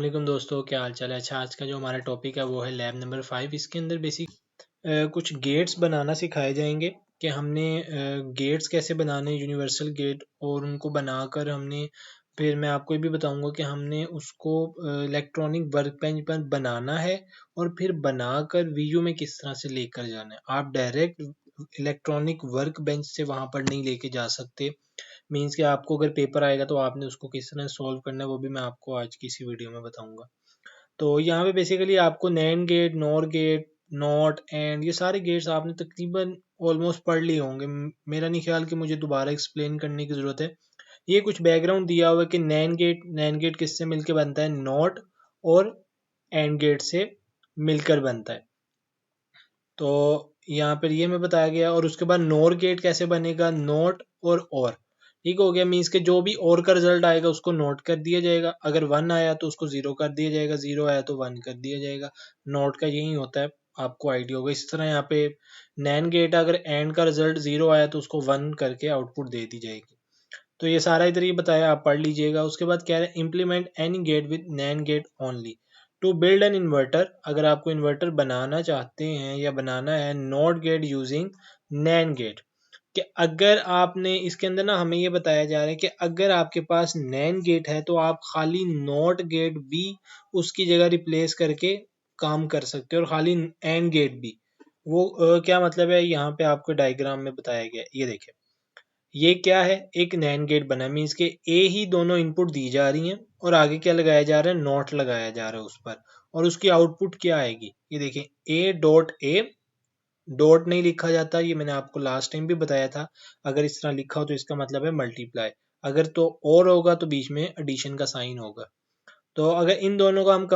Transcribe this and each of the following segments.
वालेकुम दोस्तों, क्या हाल चाल है। अच्छा, आज का जो हमारा टॉपिक है वो है लैब नंबर 5। इसके अंदर बेसिक कुछ गेट्स बनाना सिखाए जाएंगे कि हमने गेट्स कैसे बनाने, यूनिवर्सल गेट, और उनको बनाकर हमने फिर मैं आपको ये भी बताऊंगा कि हमने उसको इलेक्ट्रॉनिक वर्क बेंच पर बनाना है और फिर बनाकर वीयू में किस तरह से लेकर जाना है। आप डायरेक्ट इलेक्ट्रॉनिक वर्क बेंच से वहां पर नहीं लेके जा सकते। मीन्स कि आपको अगर पेपर आएगा तो आपने उसको किस तरह सॉल्व करना है वो भी मैं आपको आज की इसी वीडियो में बताऊंगा। तो यहाँ पे बेसिकली आपको NAND gate, NOR gate, NOT and ये सारे गेट्स आपने तकरीबन ऑलमोस्ट पढ़ लिए होंगे। मेरा नहीं ख्याल कि मुझे दोबारा एक्सप्लेन करने की ज़रूरत है। ये कुछ बैकग्राउंड दिया हुआ है कि नैंड गेट किससे मिलकर बनता है, नॉट और एंड गेट से मिलकर बनता है। तो यहाँ पर ये मैं बताया गया। और उसके बाद नोर गेट कैसे बनेगा, नोट और ठीक हो गया। मीन्स के जो भी और का रिजल्ट आएगा उसको नोट कर दिया जाएगा। अगर 1 आया तो उसको 0 कर दिया जाएगा, 0 आया तो 1 कर दिया जाएगा। नोट का यही होता है, आपको आइडिया होगा। इस तरह यहाँ पे नैन गेट अगर एंड का रिजल्ट 0 आया तो उसको 1 करके आउटपुट दे दी जाएगी। तो ये सारा इधर ही बताया, आप पढ़ लीजिएगा। उसके बाद कह रहे हैं implement any gate with NAND gate only to build an inverter. अगर आपको इन्वर्टर बनाना चाहते हैं या बनाना है, NOT gate using NAND gate. कि अगर आपने इसके अंदर ना हमें ये बताया जा रहा है कि अगर आपके पास नैन गेट है तो आप खाली नॉट गेट भी उसकी जगह रिप्लेस करके काम कर सकते हो, और खाली एंड गेट भी। वो क्या मतलब है, यहाँ पे आपको डायग्राम में बताया गया है। ये देखिए, ये क्या है, एक नैन गेट बना, मीन्स के ए ही दोनों इनपुट दी जा रही हैं और आगे क्या लगाया जा रहा है, नॉट लगाया जा रहा है उस पर। और उसकी आउटपुट क्या आएगी, ये देखिए, ए डॉट नहीं लिखा जाता, ये मैंने आपको लास्ट टाइम भी बताया था। अगर इस तरह लिखा हो तो इसका मतलब है मल्टीप्लाई। अगर तो और होगा तो बीच में एडिशन का साइन होगा। तो अगर इन दोनों का हम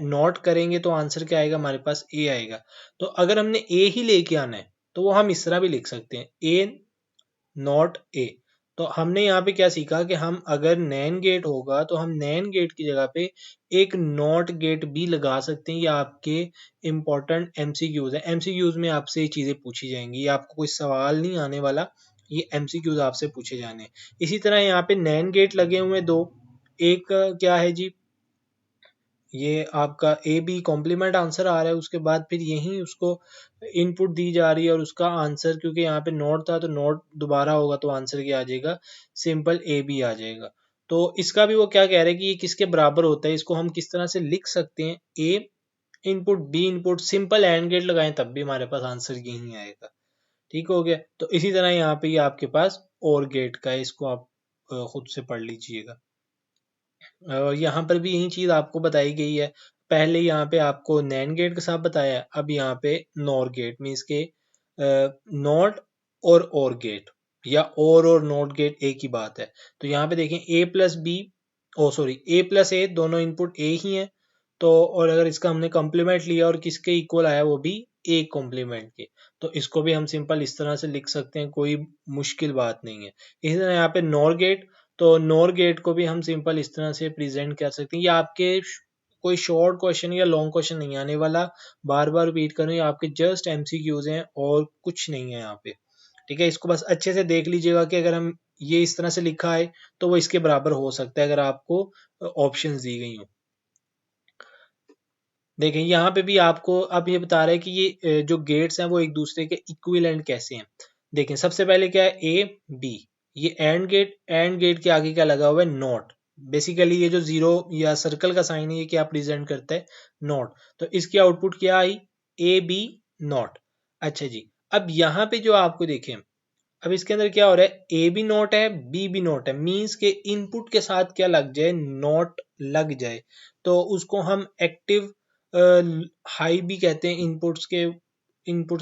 नॉट करेंगे तो आंसर क्या आएगा, हमारे पास ए आएगा। तो अगर हमने ए ही लेके आना है तो वो हम इस तरह भी लिख सकते हैं, ए नॉट ए। तो हमने यहाँ पे क्या सीखा कि हम अगर नैन गेट होगा तो हम नैन गेट की जगह पे एक नॉट गेट भी लगा सकते हैं। ये आपके इम्पोर्टेंट एमसीक्यूज है। एमसीक्यूज में आपसे ये चीजें पूछी जाएंगी, ये आपको कोई सवाल नहीं आने वाला, ये एमसीक्यूज आपसे पूछे जाने हैं। इसी तरह यहाँ पे नैन गेट लगे हुए दो। एक क्या है जी, ये आपका ए बी कॉम्प्लीमेंट आंसर आ रहा है, उसके बाद फिर यही उसको इनपुट दी जा रही है और उसका आंसर, क्योंकि यहाँ पे नोट था तो नोट दोबारा होगा तो आंसर क्या आ जाएगा, सिंपल ए बी आ जाएगा। तो इसका भी वो क्या कह रहे हैं कि ये किसके बराबर होता है, इसको हम किस तरह से लिख सकते हैं, A input B input, simple AND gate लगाएं तब भी हमारे पास आंसर यही आएगा। ठीक हो गया। तो इसी तरह यहाँ पे ये आपके पास और गेट का है, इसको आप खुद से पढ़ लीजिएगा। यहाँ पर भी यही चीज आपको बताई गई है। पहले यहाँ पे आपको नैन गेट के साथ बताया है, अब यहाँ पे नॉर गेट, मीन्स के नॉट और गेट, या और नॉट गेट एक ही बात है। तो यहाँ पे देखें, ए प्लस बी, ओ सॉरी, ए प्लस ए, दोनों इनपुट ए ही हैं। तो और अगर इसका हमने कॉम्प्लीमेंट लिया और किसके इक्वल आया, वो भी ए कॉम्प्लीमेंट के, तो इसको भी हम सिंपल इस तरह से लिख सकते हैं, कोई मुश्किल बात नहीं है। इसी तरह यहाँ पे नॉर गेट, तो नॉर गेट को भी हम सिंपल इस तरह से प्रेजेंट कर सकते हैं। ये आपके कोई शॉर्ट क्वेश्चन या लॉन्ग क्वेश्चन नहीं आने वाला, बार बार रिपीट करूँ, ये आपके जस्ट एमसीक्यूज हैं और कुछ नहीं है यहाँ पे। ठीक है, इसको बस अच्छे से देख लीजिएगा कि अगर हम ये इस तरह से लिखा है तो वो इसके बराबर हो सकता है अगर आपको ऑप्शंस दी गई हो। देखें, यहाँ पे भी आपको अब ये बता रहा है कि ये जो गेट्स हैं वो एक दूसरे के इक्विवेलेंट कैसे हैं। देखें, सबसे पहले क्या है, ए बी, ये एंड गेट के आगे क्या लगा हुआ है, नॉट। बेसिकली ये जो जीरो या सर्कल का साइन है ये क्या प्रेजेंट करता है, नॉट। तो इसकी आउटपुट क्या आई, ए बी नॉट। अच्छा जी, अब यहाँ पे जो आपको देखें, अब इसके अंदर क्या हो रहा है, ए भी नॉट है, बी भी नॉट है, मीन्स के इनपुट के साथ क्या लग जाए, नॉट लग जाए, तो उसको हम एक्टिव हाई भी कहते हैं। इनपुट्स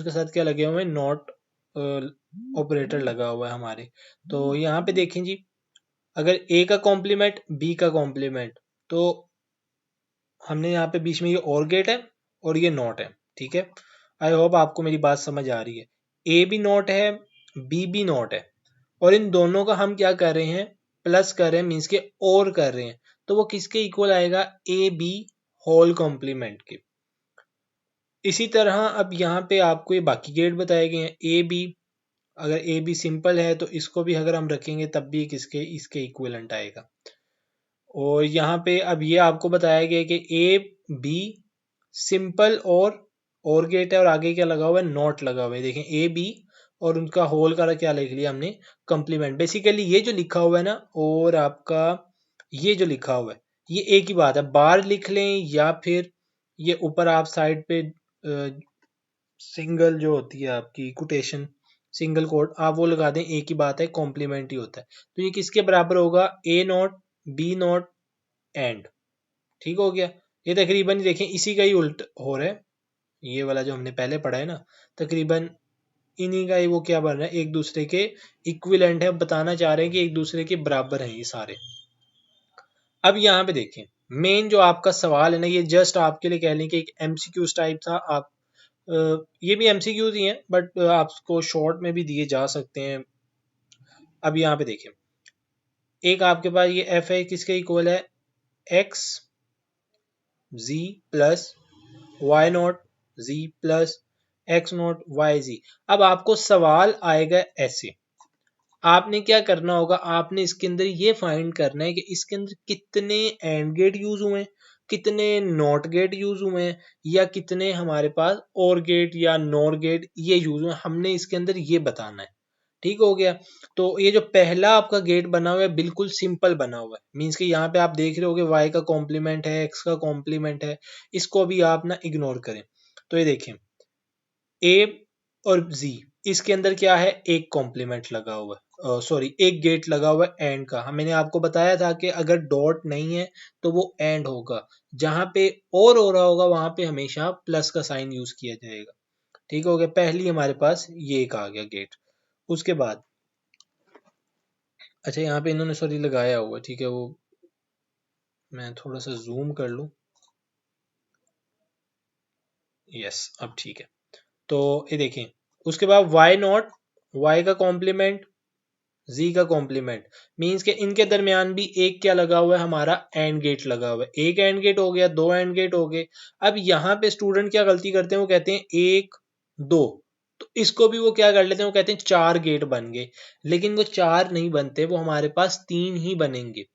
के साथ क्या लगे हुए हैं, नॉट ऑपरेटर लगा हुआ है हमारे। तो यहाँ पे देखें जी, अगर ए का कॉम्प्लीमेंट बी का कॉम्प्लीमेंट, तो हमने यहाँ पे बीच में ये और गेट है और ये नॉट है। ठीक है, आई होप आपको मेरी बात समझ आ रही है। ए भी नॉट है, बी भी नॉट है, और इन दोनों का हम क्या कर रहे हैं, प्लस कर रहे हैं, मीन्स के और कर रहे हैं। तो वो किसके इक्वल आएगा, ए बी होल कॉम्प्लीमेंट के। इसी तरह अब यहाँ पे आपको ये बाकी गेट बताए गए हैं, ए बी, अगर ए बी सिंपल है तो इसको भी अगर हम रखेंगे तब भी किसके इसके इक्विवेलेंट आएगा। और यहाँ पे अब ये आपको बताया गया कि ए बी सिंपल और गेट है, और आगे क्या लगा हुआ है, नॉट लगा हुआ है। देखें ए बी और उनका होल का क्या लिख लिया हमने, कंप्लीमेंट। बेसिकली ये जो लिखा हुआ है ना, और आपका ये जो लिखा हुआ है, ये एक ही बात है। बार लिख लें या फिर ये ऊपर आप साइड पे सिंगल जो होती है आपकी कोटेशन, सिंगल कोट आप वो लगा दें, एक ही बात है, कॉम्प्लीमेंट ही होता है। तो ये किसके बराबर होगा, ए नॉट बी नॉट एंड। ठीक हो गया। ये तकरीबन देखें इसी का ही उल्ट हो रहा है, ये वाला जो हमने पहले पढ़ा है ना, तकरीबन इन्हीं का ही वो क्या बन रहा है, एक दूसरे के इक्विवेलेंट है। बताना चाह रहे हैं कि एक दूसरे के बराबर हैं ये सारे। अब यहाँ पे देखें मेन जो आपका सवाल है ना, ये जस्ट आपके लिए कह लें कि एक एमसीक्यूज टाइप था। आप ये भी एमसीक्यूज ही हैं, बट आपको शॉर्ट में भी दिए जा सकते हैं। अब यहाँ पे देखें, एक आपके पास ये एफ है, किसके इक्वल है, X G plus Y not G plus X not Y G. अब आपको सवाल आएगा ऐसे, आपने क्या करना होगा, आपने इसके अंदर ये फाइंड करना है कि इसके अंदर कितने एंड गेट यूज हुए हैं, कितने नॉट गेट यूज हुए हैं, या कितने हमारे पास और गेट या नॉर गेट ये यूज हुए हैं। हमने इसके अंदर ये बताना है। ठीक हो गया। तो ये जो पहला आपका गेट बना हुआ है बिल्कुल सिंपल बना हुआ है, मीन्स कि यहाँ पे आप देख रहे हो कि y का कॉम्प्लीमेंट है, x का कॉम्प्लीमेंट है, इसको भी आप ना इग्नोर करें। तो ये देखें a और z, इसके अंदर क्या है, एक कॉम्प्लीमेंट लगा हुआ है, सॉरी एक गेट लगा हुआ है एंड का। मैंने आपको बताया था कि अगर डॉट नहीं है तो वो एंड होगा, जहां पे और हो रहा होगा वहां पे हमेशा प्लस का साइन यूज किया जाएगा। ठीक हो गया, पहली हमारे पास ये एक आ गया गेट। उसके बाद अच्छा यहाँ पे इन्होंने सॉरी लगाया हुआ, ठीक है, वो मैं थोड़ा सा जूम कर लूं। यस अब ठीक है। तो ये देखें, उसके बाद वाई नॉट, वाई का कॉम्प्लीमेंट जी का कॉम्प्लीमेंट, मीन्स के इनके दरमियान भी एक क्या लगा हुआ है, हमारा एंड गेट लगा हुआ है। एक एंड गेट हो गया, दो एंड गेट हो गए। अब यहाँ पे स्टूडेंट क्या गलती करते हैं, वो कहते हैं एक दो, तो इसको भी वो क्या कर लेते हैं, वो कहते हैं चार गेट बन गए। लेकिन वो चार नहीं बनते, वो हमारे पास तीन ही बनेंगे।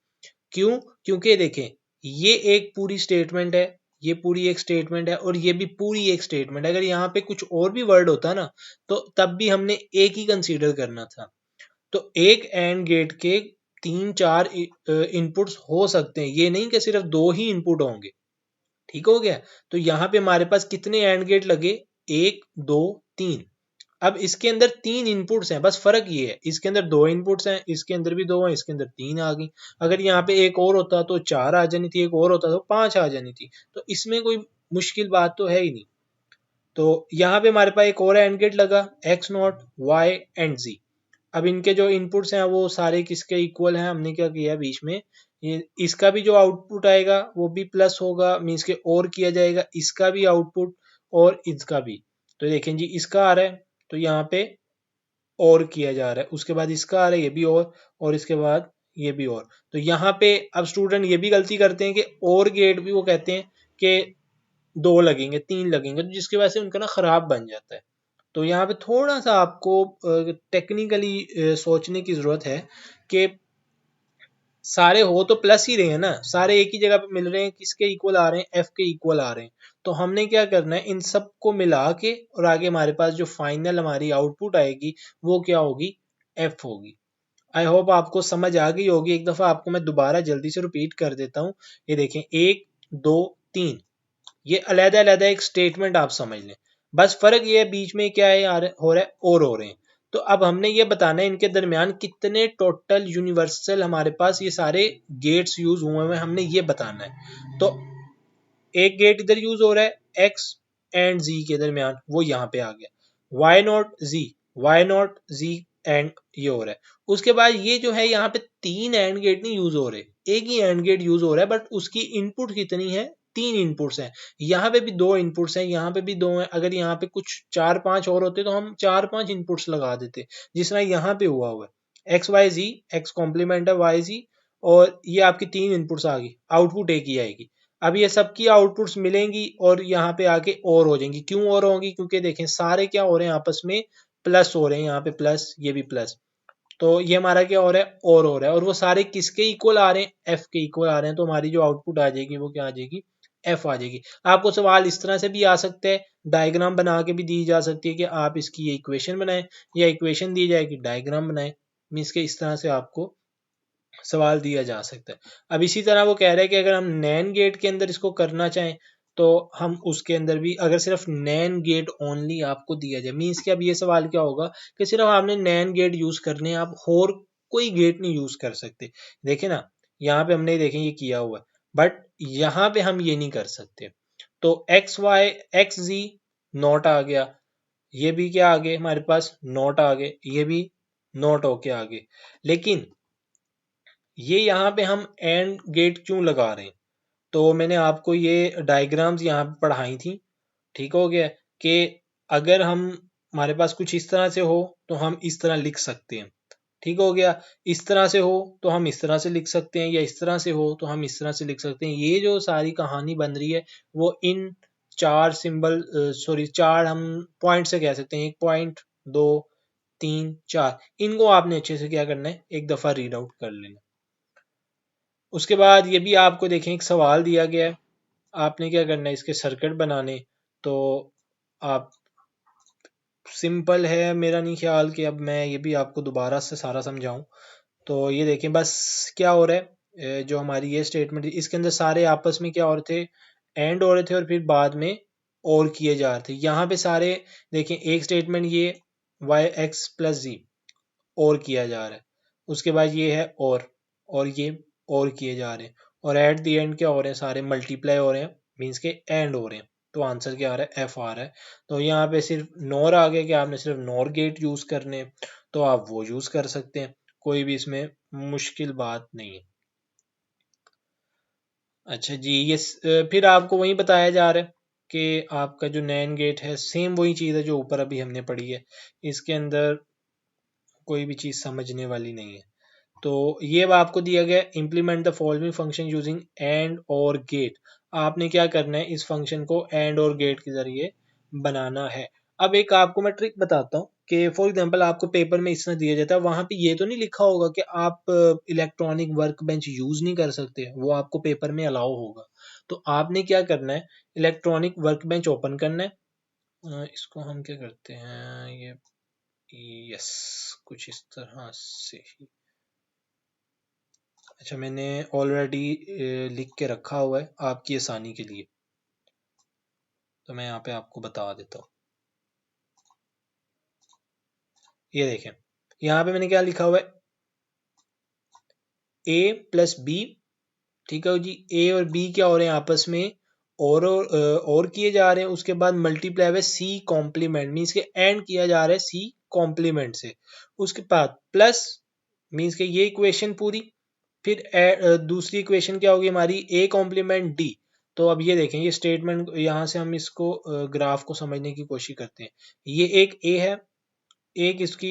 क्यों, क्योंकि देखें ये एक पूरी स्टेटमेंट है, ये पूरी एक स्टेटमेंट है, और ये भी पूरी एक स्टेटमेंट है। अगर यहाँ पे कुछ और भी वर्ड होता ना, तो तब भी हमने एक ही कंसीडर करना था। तो एक एंड गेट के तीन चार इनपुट्स हो सकते हैं, ये नहीं कि सिर्फ दो ही इनपुट होंगे। ठीक हो गया। तो यहाँ पे हमारे पास कितने एंड गेट लगे, एक दो तीन। अब इसके अंदर तीन इनपुट्स हैं, बस फर्क ये है, इसके अंदर दो इनपुट्स हैं, इसके अंदर भी दो हैं, इसके अंदर तीन आ गई। अगर यहाँ पे एक और होता तो चार आ जानी थी, एक और होता तो पांच आ जानी थी। तो इसमें कोई मुश्किल बात तो है ही नहीं। तो यहाँ पे हमारे पास एक और एंड गेट लगा, एक्स नॉट वाई एंड जी। अब इनके जो इनपुट्स हैं वो सारे किसके इक्वल हैं, हमने क्या किया बीच में, ये इसका भी जो आउटपुट आएगा वो भी प्लस होगा, मीन्स के और किया जाएगा इसका भी आउटपुट और इसका भी। तो देखें जी इसका आ रहा है, तो यहाँ पे और किया जा रहा है, उसके बाद इसका आ रहा है ये भी और इसके बाद ये भी और। तो यहाँ पे अब स्टूडेंट ये भी गलती करते हैं कि और गेट भी वो कहते हैं कि दो लगेंगे तीन लगेंगे, तो जिसकी वजह से उनका ना खराब बन जाता है। तो यहाँ पे थोड़ा सा आपको टेक्निकली सोचने की जरूरत है कि सारे हो तो प्लस ही रहे हैं ना, सारे एक ही जगह पे मिल रहे हैं, किसके इक्वल आ रहे हैं, एफ के इक्वल आ रहे हैं। तो हमने क्या करना है, इन सबको मिला के और आगे हमारे पास जो फाइनल हमारी आउटपुट आएगी वो क्या होगी, एफ होगी। आई होप आपको समझ आ गई होगी। एक दफा आपको मैं दोबारा जल्दी से रिपीट कर देता हूँ। ये देखें एक दो तीन, ये अलग अलग एक स्टेटमेंट आप समझ लें, बस फर्क ये है बीच में क्या है हो रहा है और हो रहे हैं। तो अब हमने ये बताना है इनके दरमियान कितने टोटल यूनिवर्सल हमारे पास ये सारे गेट्स यूज हुए हैं, हमने ये बताना है। तो एक गेट इधर यूज हो रहा है एक्स एंड जी के दरमियान, वो यहाँ पे आ गया Y not G, Y not G and ये हो रहा है। उसके बाद ये जो है यहाँ पे तीन एंड गेट नहीं यूज हो रहे, एक ही एंड गेट यूज हो रहा है, बट उसकी इनपुट कितनी है, तीन इनपुट्स हैं। यहाँ पे भी दो इनपुट्स हैं, यहाँ पे भी दो हैं। अगर यहाँ पे कुछ चार पांच और होते तो हम चार पांच इनपुट्स लगा देते, जिस तरह यहाँ पे हुआ है एक्स वाई जी, एक्स कॉम्प्लीमेंट है वाई जी, और ये आपकी तीन इनपुट्स आ गई, आउटपुट एक ही आएगी। अब ये सबकी आउटपुट्स मिलेंगी और यहाँ पे आके और हो जाएंगी। क्यों और होंगी, क्योंकि देखें सारे क्या हो रहे हैं आपस में प्लस हो रहे हैं, यहाँ पे प्लस ये भी प्लस। तो ये हमारा क्या हो रहा है, और हो रहा है, और वो सारे किसके इक्वल आ रहे हैं, एफ के इक्वल आ रहे हैं। तो हमारी जो आउटपुट आ जाएगी वो क्या आ जाएगी, एफ आ जाएगी। आपको सवाल इस तरह से भी आ सकता है, डायग्राम बना के भी दी जा सकती है कि आप इसकी ये इक्वेशन बनाएं, या इक्वेशन दी जाएगी डायग्राम बनाएं। मीन्स के इस तरह से आपको सवाल दिया जा सकता है। अब इसी तरह वो कह रहे हैं कि अगर हम नैन गेट के अंदर इसको करना चाहें तो हम उसके अंदर भी, अगर सिर्फ नैन गेट ओनली आपको दिया जाए, मीन्स कि अब ये सवाल क्या होगा कि सिर्फ आपने नैन गेट यूज करने हैं, आप और कोई गेट नहीं यूज कर सकते। देखे ना, यहाँ पे हमने देखें ये किया हुआ है, बट यहाँ पे हम ये नहीं कर सकते। तो X Y X G not आ गया, ये भी क्या आ गए हमारे पास, नॉट आ गए, ये भी नॉट होके आ गए। लेकिन ये यहाँ पे हम एंड गेट क्यों लगा रहे हैं, तो मैंने आपको ये डायग्राम्स यहाँ पे पढ़ाई थी। ठीक हो गया कि अगर हम, हमारे पास कुछ इस तरह से हो तो हम इस तरह लिख सकते हैं। ठीक हो गया, इस तरह से हो तो हम इस तरह से लिख सकते हैं, या इस तरह से हो तो हम इस तरह से लिख सकते हैं। ये जो सारी कहानी बन रही है वो इन चार सिंबल, सॉरी चार हम पॉइंट से कह सकते हैं, एक पॉइंट, दो, तीन, चार, इनको आपने अच्छे से क्या करना है, एक दफा रीड आउट कर लेना। उसके बाद ये भी आपको देखें एक सवाल दिया गया है, आपने क्या करना है, इसके सर्किट बनाने। तो आप, सिंपल है, मेरा नहीं ख्याल कि अब मैं ये भी आपको दोबारा से सारा समझाऊं। तो ये देखें बस क्या हो रहा है, जो हमारी ये स्टेटमेंट इसके अंदर सारे आपस में क्या हो रहे थे, एंड हो रहे थे, और फिर बाद में और किए जा रहे थे। यहाँ पे सारे देखें, एक स्टेटमेंट ये वाई एक्स प्लस जी और किया जा रहा है, उसके बाद ये है और ये और किए जा रहे हैं, और एट द एंड क्या हो रहे हैं, सारे मल्टीप्लाई हो रहे हैं, मीन्स के एंड हो रहे हैं। तो आंसर क्या आ रहा है, एफ आ रहा है। तो यहाँ पे सिर्फ नॉर आ गया कि आपने सिर्फ नॉर गेट यूज करने हैं, तो आप वो यूज कर सकते हैं, कोई भी इसमें मुश्किल बात नहीं है। अच्छा जी, ये फिर आपको वही बताया जा रहा है कि आपका जो नैन गेट है सेम वही चीज़ है जो ऊपर अभी हमने पढ़ी है, इसके अंदर कोई भी चीज़ समझने वाली नहीं है। तो ये अब आपको दिया गया, implement the following function using and और गेट। आपने क्या करना है, इस फंक्शन को एंड और गेट के जरिए बनाना है। अब एक आपको मैं ट्रिक बताता हूँ कि फॉर एग्जांपल आपको पेपर में इस तरह दिया जाता है, वहां पे ये तो नहीं लिखा होगा कि आप इलेक्ट्रॉनिक वर्क बेंच यूज नहीं कर सकते, वो आपको पेपर में अलाउ होगा। तो आपने क्या करना है, इलेक्ट्रॉनिक वर्क बेंच ओपन करना है। इसको हम क्या करते हैं, ये यस, कुछ इस तरह से ही। अच्छा, मैंने ऑलरेडी लिख के रखा हुआ है आपकी आसानी के लिए, तो मैं यहाँ पे आपको बता देता हूँ। ये देखें, यहाँ पे मैंने क्या लिखा हुआ है, ए प्लस बी। ठीक है जी, ए और बी क्या हो रहे हैं आपस में, और किए जा रहे हैं, उसके बाद मल्टीप्लाई हुए सी कॉम्प्लीमेंट, मीन्स के एंड किया जा रहा है सी कॉम्प्लीमेंट से। उसके बाद प्लस, मीन्स के ये इक्वेशन पूरी, फिर दूसरी इक्वेशन क्या होगी हमारी, ए कॉम्प्लीमेंट डी। तो अब ये देखें, ये स्टेटमेंट यहाँ से हम इसको ग्राफ को समझने की कोशिश करते हैं। ये एक ए है, एक इसकी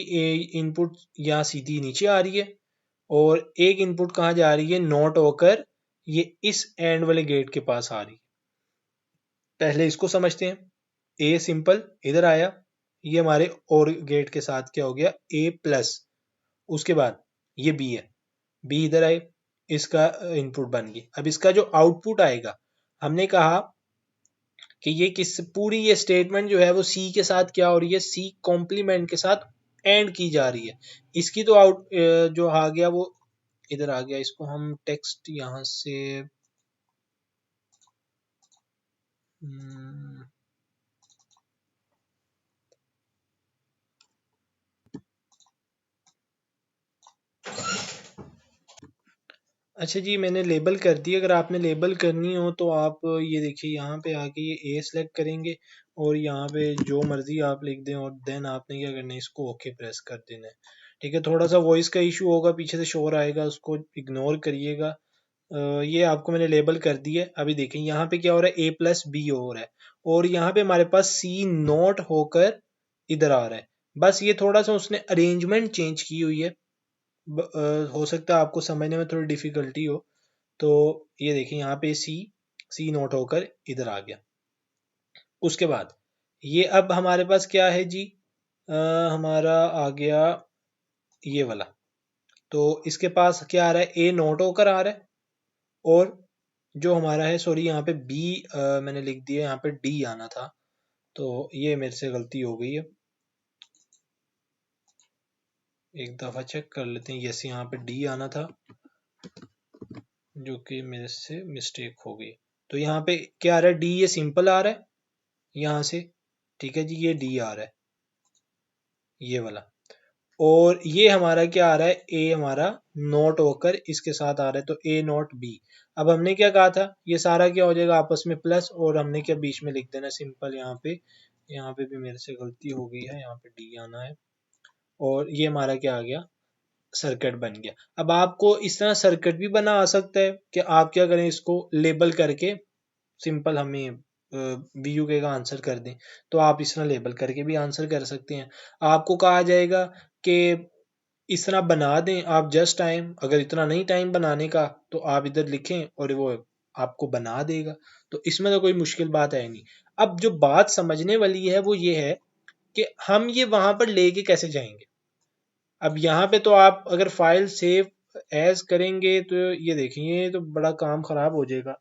इनपुट यहाँ सीधी नीचे आ रही है, और एक इनपुट कहाँ जा रही है, नॉट होकर ये इस एंड वाले गेट के पास आ रही है। पहले इसको समझते हैं, ए सिंपल इधर आया, ये हमारे और गेट के साथ क्या हो गया, ए प्लस। उसके बाद ये बी है, बी इधर आए, इसका इनपुट बन गई। अब इसका जो आउटपुट आएगा, हमने कहा कि ये किस, पूरी ये स्टेटमेंट जो है वो सी के साथ क्या हो रही है, सी कॉम्प्लीमेंट के साथ एंड की जा रही है। इसकी तो आउट जो आ गया वो इधर आ गया, इसको हम टेक्स्ट यहां से हम्म, अच्छा जी, मैंने लेबल कर दी। अगर आपने लेबल करनी हो तो आप ये देखिए, यहाँ पे आके ये ए सेलेक्ट करेंगे, और यहाँ पे जो मर्जी आप लिख दें, और देन आपने क्या करना है, इसको ओके प्रेस कर देना है। ठीक है, थोड़ा सा वॉइस का इशू होगा, पीछे से शोर आएगा, उसको इग्नोर करिएगा। ये आपको मैंने लेबल कर दिया है। अभी देखें यहाँ पे क्या हो रहा है, ए प्लस बी हो रहा है, और यहाँ पे हमारे पास सी नॉट होकर इधर आ रहा है। बस ये थोड़ा सा उसने अरेंजमेंट चेंज की हुई है, हो सकता है आपको समझने में थोड़ी डिफिकल्टी हो। तो ये देखिए, यहाँ पे सी सी नोट होकर इधर आ गया। उसके बाद ये अब हमारे पास क्या है जी, हमारा आ गया ये वाला, तो इसके पास क्या आ रहा है, ए नोट होकर आ रहा है, और जो हमारा है, सॉरी यहाँ पे बी मैंने लिख दिया, यहाँ पे डी आना था, तो ये मेरे से गलती हो गई है। एक दफ़ा चेक कर लेते हैं। यस, यहाँ पे डी आना था, जो कि मेरे से मिस्टेक हो गई। तो यहाँ पे क्या आ रहा है, डी ये सिंपल आ रहा है यहाँ से, ठीक है जी, ये डी आ रहा है ये वाला, और ये हमारा क्या आ रहा है, ए हमारा नोट होकर इसके साथ आ रहा है, तो ए नोट बी। अब हमने क्या कहा था, ये सारा क्या हो जाएगा आपस में प्लस, और हमने क्या बीच में लिख देना सिंपल, यहाँ पे भी मेरे से गलती हो गई है, यहाँ पे डी आना है, और ये हमारा क्या आ गया, सर्किट बन गया। अब आपको इस तरह सर्किट भी बना आ सकता है कि आप क्या करें, इसको लेबल करके सिंपल हमें वीयू के का आंसर कर दें, तो आप इस तरह लेबल करके भी आंसर कर सकते हैं। आपको कहा जाएगा कि इस तरह बना दें आप, जस्ट टाइम, अगर इतना नहीं टाइम बनाने का तो आप इधर लिखें और वो आपको बना देगा, तो इसमें तो कोई मुश्किल बात है नहीं। अब जो बात समझने वाली है वो ये है कि हम ये वहां पर लेके कैसे जाएंगे। अब यहाँ पे तो आप अगर फाइल सेव एज करेंगे तो ये देखेंगे, ये तो बड़ा काम खराब हो जाएगा,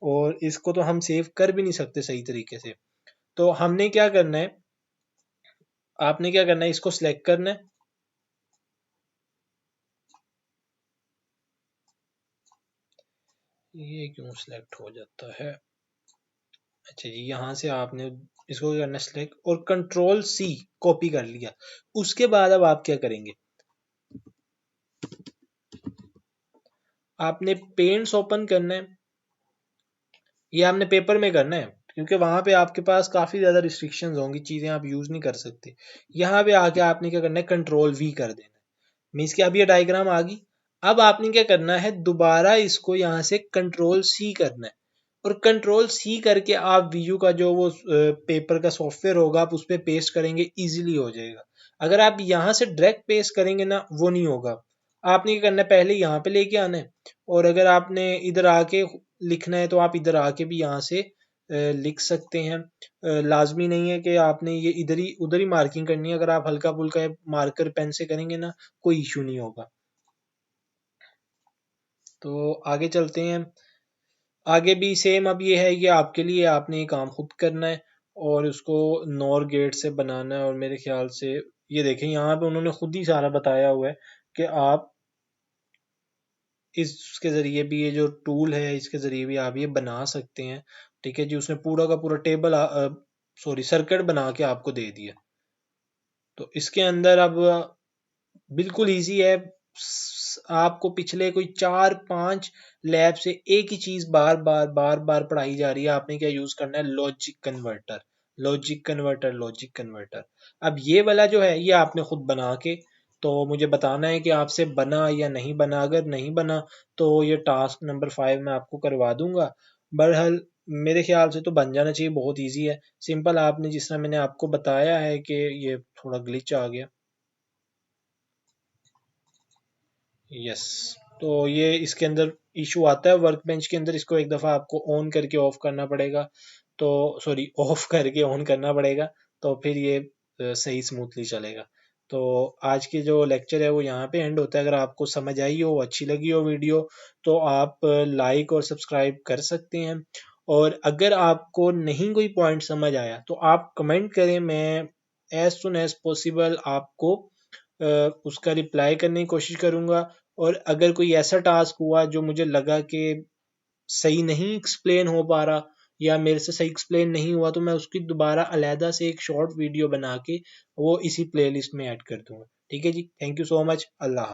और इसको तो हम सेव कर भी नहीं सकते सही तरीके से। तो हमने क्या करना है, आपने क्या करना है, इसको सिलेक्ट करना है, ये क्यों सिलेक्ट हो जाता है, अच्छा जी, यहाँ से आपने इसको क्या करना है, सिलेक्ट, और कंट्रोल सी कॉपी कर लिया। उसके बाद अब आप क्या करेंगे, आपने पेंट्स ओपन करना है, ये आपने पेपर में करना है, क्योंकि वहां पे आपके पास काफी ज्यादा रिस्ट्रिक्शंस होंगी, चीजें आप यूज नहीं कर सकते। यहाँ पे आके आपने क्या करना है, कंट्रोल वी कर देना है, मीन्स कि अब ये डायग्राम आ गई। अब आपने क्या करना है, दोबारा इसको यहाँ से कंट्रोल सी करना है, और कंट्रोल सी करके आप वीयू का जो वो पेपर का सॉफ्टवेयर होगा, आप उस पर पेस्ट करेंगे, इजीली हो जाएगा। अगर आप यहाँ से डायरेक्ट पेस्ट करेंगे ना, वो नहीं होगा। आपने क्या करना है, पहले यहाँ पे लेके आना है, और अगर आपने इधर आके लिखना है तो आप इधर आके भी यहाँ से लिख सकते हैं। लाजमी नहीं है कि आपने ये इधर ही उधर ही मार्किंग करनी है, अगर आप हल्का फुल्का मार्कर पेन से करेंगे ना, कोई इशू नहीं होगा। तो आगे चलते हैं। आगे भी सेम, अब ये है कि आपके लिए आपने ये काम खुद करना है, और उसको नॉर गेट से बनाना है, और मेरे ख्याल से ये देखें यहाँ पे उन्होंने खुद ही सारा बताया हुआ है कि आप इसके ज़रिए भी, ये जो टूल है इसके ज़रिए भी आप ये बना सकते हैं। ठीक है जी, उसने पूरा का पूरा टेबल सॉरी सर्किट बना के आपको दे दिया। तो इसके अंदर अब बिल्कुल इजी है। आपको पिछले कोई 4-5 लैब से एक ही चीज बार बार बार बार पढ़ाई जा रही है। आपने क्या यूज करना है, logic converter, logic converter, logic converter. अब ये वाला जो है ये आपने खुद बना के तो मुझे बताना है कि आपसे बना या नहीं बना। अगर नहीं बना तो ये टास्क नंबर 5 मैं आपको करवा दूंगा। बहरहाल मेरे ख्याल से तो बन जाना चाहिए, बहुत इजी है, सिंपल। आपने जिस तरह मैंने आपको बताया है कि ये थोड़ा ग्लिच आ गया। यस, तो ये इसके अंदर इशू आता है वर्क बेंच के अंदर, इसको एक दफ़ा आपको ऑन करके ऑफ करना पड़ेगा, तो सॉरी ऑफ करके ऑन करना पड़ेगा, तो फिर ये सही स्मूथली चलेगा। तो आज की जो लेक्चर है वो यहाँ पे एंड होता है। अगर आपको समझ आई हो, अच्छी लगी हो वीडियो, तो आप लाइक और सब्सक्राइब कर सकते हैं। और अगर आपको नहीं कोई पॉइंट समझ आया तो आप कमेंट करें, मैं एज सुन एज पॉसिबल आपको उसका रिप्लाई करने की कोशिश करूंगा। और अगर कोई ऐसा टास्क हुआ जो मुझे लगा कि सही नहीं एक्सप्लेन हो पा रहा या मेरे से सही एक्सप्लेन नहीं हुआ, तो मैं उसकी दोबारा अलहदा से एक शॉर्ट वीडियो बना के वो इसी प्लेलिस्ट में ऐड कर दूंगा। ठीक है जी, thank you so much, Allah.